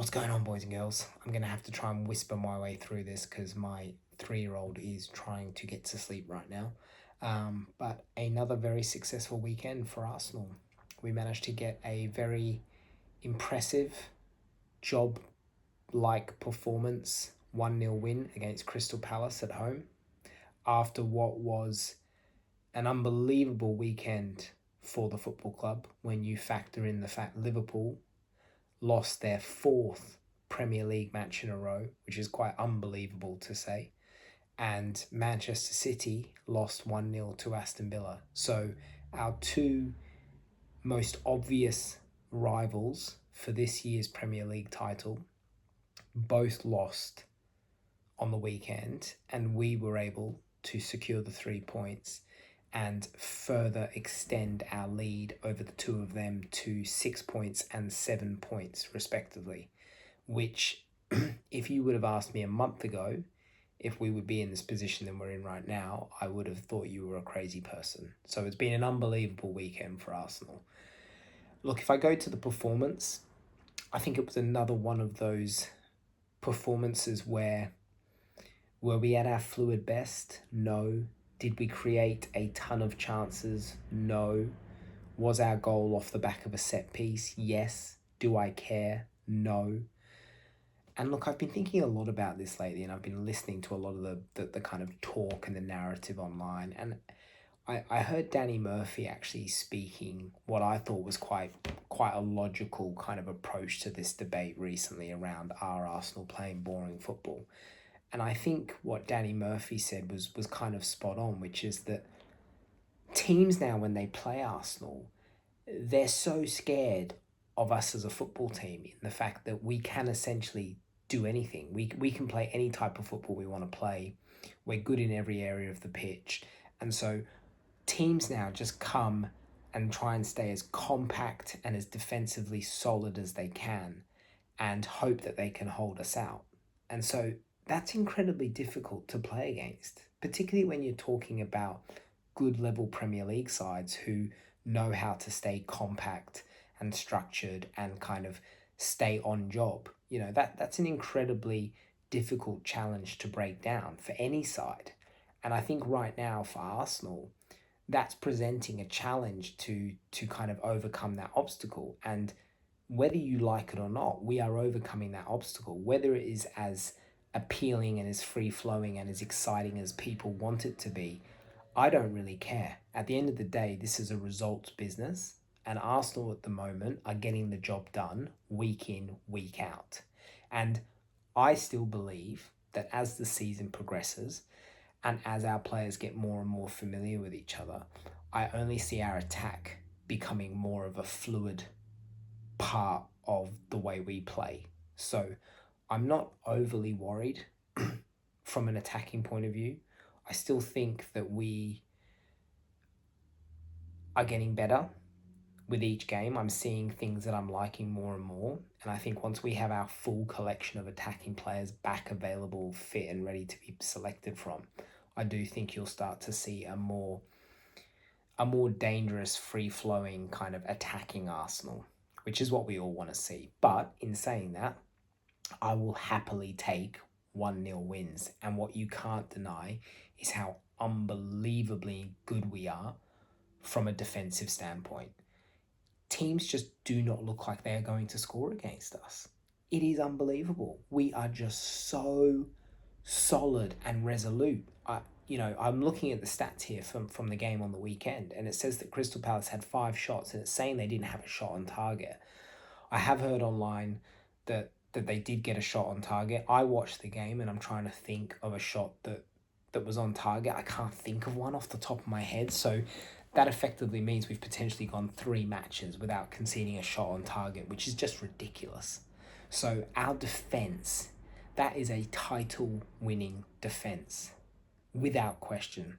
What's going on, boys and girls? I'm going to have to try and whisper my way through this because my 3-year-old is trying to get to sleep right now. But another very successful weekend for Arsenal. We managed to get a very impressive job like performance 1-0 win against Crystal Palace at home after what was an unbelievable weekend for the football club when you factor in the fact Liverpool lost their fourth Premier League match in a row, which is quite unbelievable to say. And Manchester City lost 1-0 to Aston Villa. So our two most obvious rivals for this year's Premier League title both lost on the weekend, and we were able to secure the 3 points and further extend our lead over the two of them to 6 points and 7 points, respectively. Which, if you would have asked me a month ago if we would be in this position that we're in right now, I would have thought you were a crazy person. So it's been an unbelievable weekend for Arsenal. Look, if I go to the performance, I think it was another one of those performances where were we at our fluid best? No. Did we create a ton of chances? No. Was our goal off the back of a set piece? Yes. Do I care? No. And look, I've been thinking a lot about this lately, and I've been listening to a lot of the kind of talk and the narrative online. And I heard Danny Murphy actually speaking what I thought was quite a logical kind of approach to this debate recently around are Arsenal playing boring football. And I think what Danny Murphy said was kind of spot on, which is that teams now, when they play Arsenal, they're so scared of us as a football team in the fact that we can essentially do anything. We can play any type of football we want to play. We're good in every area of the pitch. And so teams now just come and try and stay as compact and as defensively solid as they can and hope that they can hold us out. And so that's incredibly difficult to play against, particularly when you're talking about good level Premier League sides who know how to stay compact and structured and kind of stay on job. That's an incredibly difficult challenge to break down for any side. And I think right now for Arsenal, that's presenting a challenge to kind of overcome that obstacle. And whether you like it or not, we are overcoming that obstacle, whether it is as appealing and as free flowing and as exciting as people want it to be. I don't really care. At the end of the day, this is a results business, and Arsenal at the moment are getting the job done week in, week out. And I still believe that as the season progresses and as our players get more and more familiar with each other, I only see our attack becoming more of a fluid part of the way we play. So I'm not overly worried from an attacking point of view. I still think that we are getting better with each game. I'm seeing things that I'm liking more and more. And I think once we have our full collection of attacking players back available, fit and ready to be selected from, I do think you'll start to see a more dangerous, free-flowing kind of attacking Arsenal, which is what we all want to see. But in saying that, I will happily take 1-0 wins. And what you can't deny is how unbelievably good we are from a defensive standpoint. Teams just do not look like they are going to score against us. It is unbelievable. We are just so solid and resolute. I'm looking at the stats here from the game on the weekend, and it says that Crystal Palace had 5 shots, and it's saying they didn't have a shot on target. I have heard online that they did get a shot on target. I watched the game, and I'm trying to think of a shot that was on target. I can't think of one off the top of my head, so that effectively means we've potentially gone 3 matches without conceding a shot on target, which is just ridiculous. So our defense, that is a title-winning defense, without question.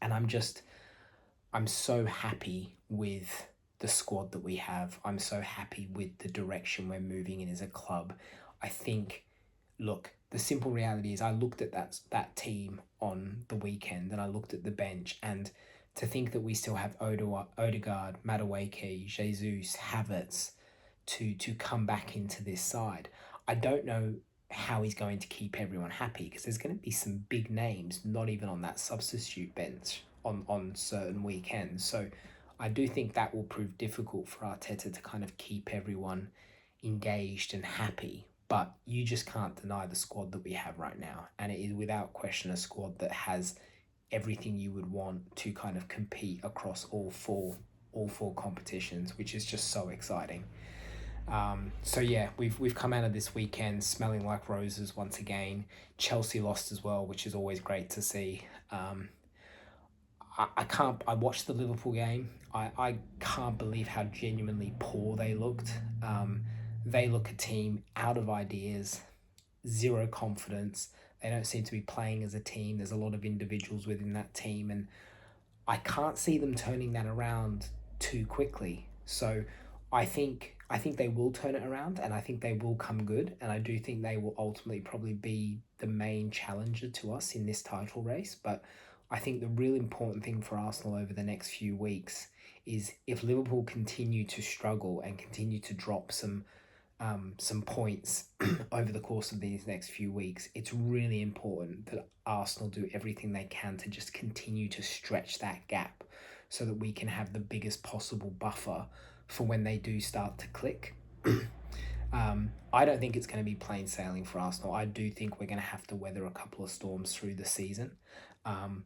And I'm so happy with the squad that we have. I'm so happy with the direction we're moving in as a club. I think, look, the simple reality is I looked at that team on the weekend and I looked at the bench, and to think that we still have Odegaard, Madueke, Jesus, Havertz, to come back into this side. I don't know how he's going to keep everyone happy because there's going to be some big names not even on that substitute bench on certain weekends. So I do think that will prove difficult for Arteta to kind of keep everyone engaged and happy. But you just can't deny the squad that we have right now, and it is without question a squad that has everything you would want to kind of compete across all four competitions, which is just so exciting. So yeah, we've come out of this weekend smelling like roses once again. Chelsea lost as well, which is always great to see. I can't. I watched the Liverpool game. I can't believe how genuinely poor they looked. They look a team out of ideas, zero confidence. They don't seem to be playing as a team. There's a lot of individuals within that team, and I can't see them turning that around too quickly. So I think they will turn it around, and I think they will come good, and I do think they will ultimately probably be the main challenger to us in this title race. But I think the real important thing for Arsenal over the next few weeks is if Liverpool continue to struggle and continue to drop some points over the course of these next few weeks, it's really important that Arsenal do everything they can to just continue to stretch that gap so that we can have the biggest possible buffer for when they do start to click. I don't think it's going to be plain sailing for Arsenal. I do think we're going to have to weather a couple of storms through the season. Um,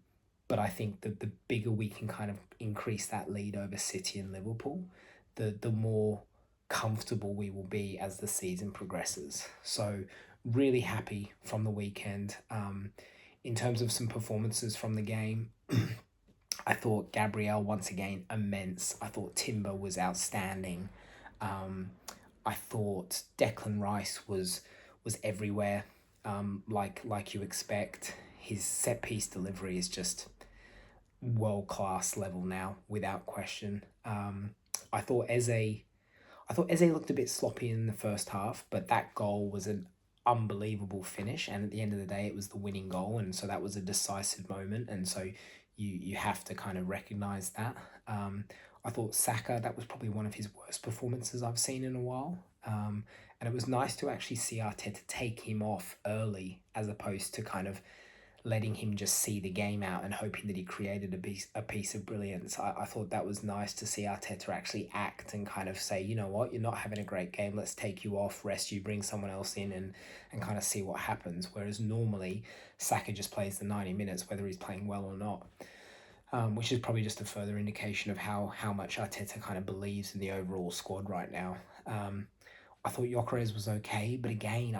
but I think that the bigger we can kind of increase that lead over City and Liverpool, the more comfortable we will be as the season progresses. So really happy from the weekend. In terms of some performances from the game, I thought Gabriel once again immense. I thought Timber was outstanding. Um, I thought Declan Rice was everywhere, like you expect. His set piece delivery is just world class level now, without question. I thought Eze I thought Eze looked a bit sloppy in the first half, but that goal was an unbelievable finish, and at the end of the day, it was the winning goal, and so that was a decisive moment, and so you have to kind of recognize that. I thought Saka, that was probably one of his worst performances I've seen in a while. And it was nice to actually see Arteta take him off early as opposed to kind of letting him just see the game out and hoping that he created a piece of brilliance. I thought that was nice to see Arteta actually act and kind of say, you know what, you're not having a great game, let's take you off, rest you, bring someone else in and kind of see what happens. Whereas normally Saka just plays the 90 minutes, whether he's playing well or not. Which is probably just a further indication of how much Arteta kind of believes in the overall squad right now. I thought Gyökeres was okay, but again,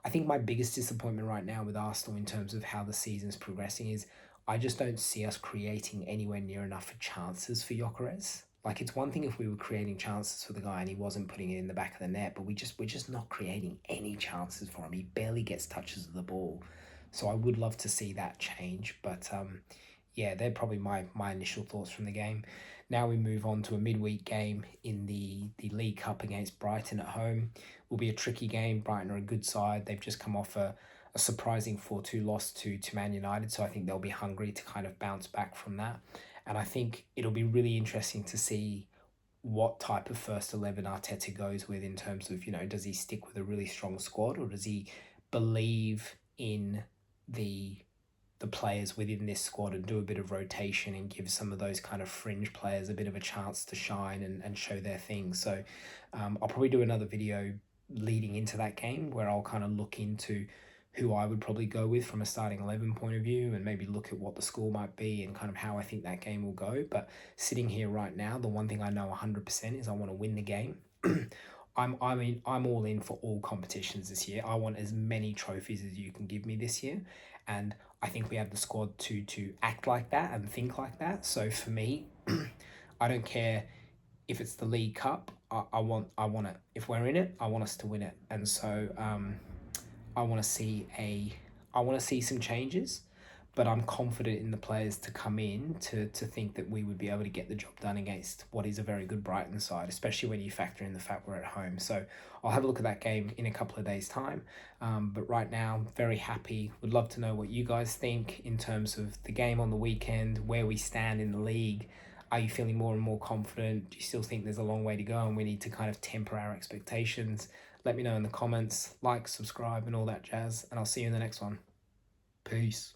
I think my biggest disappointment right now with Arsenal in terms of how the season's progressing is I just don't see us creating anywhere near enough chances for Gyökeres. Like it's one thing if we were creating chances for the guy and he wasn't putting it in the back of the net, but we're just not creating any chances for him. He barely gets touches of the ball. So I would love to see that change, but yeah, they're probably my initial thoughts from the game. Now we move on to a midweek game in the League Cup against Brighton at home. Will be a tricky game. Brighton are a good side. They've just come off a surprising 4-2 loss to Man United, so I think they'll be hungry to kind of bounce back from that. And I think it'll be really interesting to see what type of first 11 Arteta goes with in terms of, does he stick with a really strong squad or does he believe in the the players within this squad and do a bit of rotation and give some of those kind of fringe players a bit of a chance to shine and show their thing. So I'll probably do another video leading into that game where I'll kind of look into who I would probably go with from a starting 11 point of view and maybe look at what the score might be and kind of how I think that game will go. But sitting here right now, the one thing I know 100% is I want to win the game. I'm all in for all competitions this year. I want as many trophies as you can give me this year, and I think we have the squad to act like that and think like that. So for me, I don't care if it's the League Cup. I want it. If we're in it, I want us to win it. And so I want to see some changes, but I'm confident in the players to come in to think that we would be able to get the job done against what is a very good Brighton side, especially when you factor in the fact we're at home. So I'll have a look at that game in a couple of days' time. But right now, very happy. Would love to know what you guys think in terms of the game on the weekend, where we stand in the league. Are you feeling more and more confident? Do you still think there's a long way to go and we need to kind of temper our expectations? Let me know in the comments. Like, subscribe, and all that jazz. And I'll see you in the next one. Peace.